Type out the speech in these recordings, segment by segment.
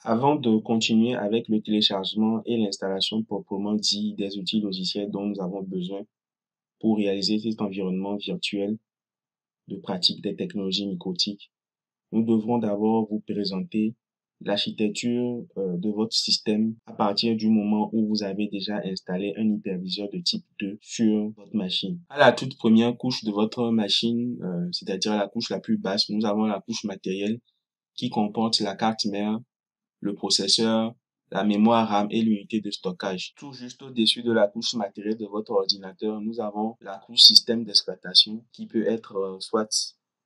Avant de continuer avec le téléchargement et l'installation proprement dit des outils logiciels dont nous avons besoin pour réaliser cet environnement virtuel de pratique des technologies microtiques, nous devrons d'abord vous présenter l'architecture de votre système à partir du moment où vous avez déjà installé un hyperviseur de type 2 sur votre machine. À la toute première couche de votre machine, c'est-à-dire la couche la plus basse, nous avons la couche matérielle qui comporte la carte mère, le processeur, la mémoire RAM et l'unité de stockage. Tout juste au-dessus de la couche matérielle de votre ordinateur, nous avons la couche système d'exploitation qui peut être soit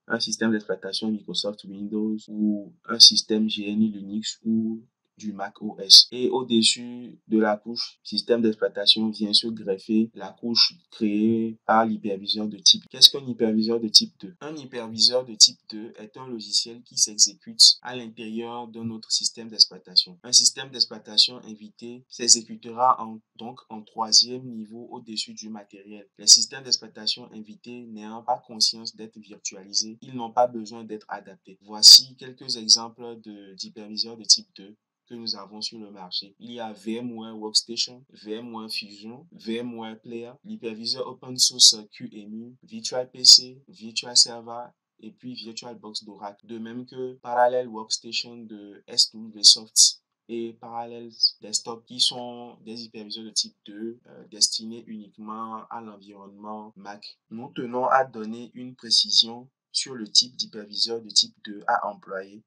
un système d'exploitation Microsoft Windows ou un système GNU Linux ou du Mac OS. Et au-dessus de la couche système d'exploitation vient se greffer la couche créée par l'hyperviseur de type. Qu'est-ce qu'un hyperviseur de type 2? Un hyperviseur de type 2 est un logiciel qui s'exécute à l'intérieur d'un autre système d'exploitation. Un système d'exploitation invité s'exécutera donc en troisième niveau au-dessus du matériel. Les systèmes d'exploitation invités n'ayant pas conscience d'être virtualisés, ils n'ont pas besoin d'être adaptés. Voici quelques exemples d'hyperviseurs de type 2 que nous avons sur le marché. Il y a VMware Workstation, VMware Fusion, VMware Player, l'hyperviseur open source QEMU, Virtual PC, Virtual Server et puis VirtualBox d'Oracle. De même que Parallel Workstation de SWSoft et Parallel Desktop qui sont des hyperviseurs de type 2 destinés uniquement à l'environnement Mac. Nous tenons à donner une précision sur le type d'hyperviseur de type 2 à employer,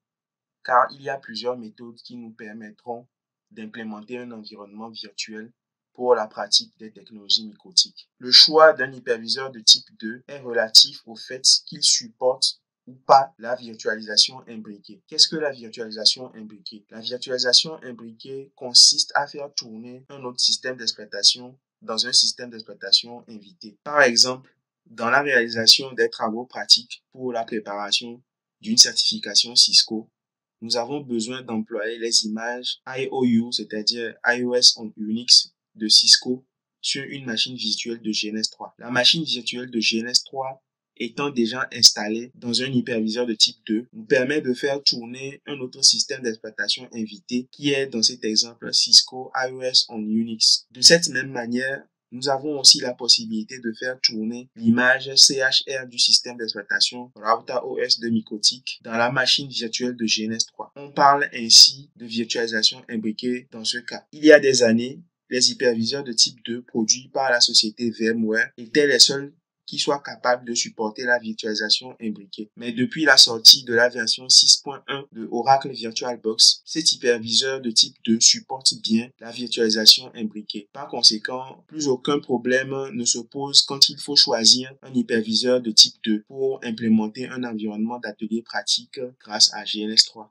car il y a plusieurs méthodes qui nous permettront d'implémenter un environnement virtuel pour la pratique des technologies microtiques. Le choix d'un hyperviseur de type 2 est relatif au fait qu'il supporte ou pas la virtualisation imbriquée. Qu'est-ce que la virtualisation imbriquée? La virtualisation imbriquée consiste à faire tourner un autre système d'exploitation dans un système d'exploitation invité. Par exemple, dans la réalisation des travaux pratiques pour la préparation d'une certification Cisco, nous avons besoin d'employer les images IOU, c'est-à-dire iOS on Unix de Cisco, sur une machine virtuelle de GNS3. La machine virtuelle de GNS3 étant déjà installée dans un hyperviseur de type 2, nous permet de faire tourner un autre système d'exploitation invité qui est dans cet exemple Cisco iOS on Unix. De cette même manière, nous avons aussi la possibilité de faire tourner l'image CHR du système d'exploitation Router OS de Microtik dans la machine virtuelle de GNS3. On parle ainsi de virtualisation imbriquée dans ce cas. Il y a des années, les hyperviseurs de type 2 produits par la société VMware étaient les seuls qui soient capables de supporter la virtualisation imbriquée. Mais depuis la sortie de la version 6.1 de Oracle VirtualBox, cet hyperviseur de type 2 supporte bien la virtualisation imbriquée. Par conséquent, plus aucun problème ne se pose quand il faut choisir un hyperviseur de type 2 pour implémenter un environnement d'atelier pratique grâce à GNS3.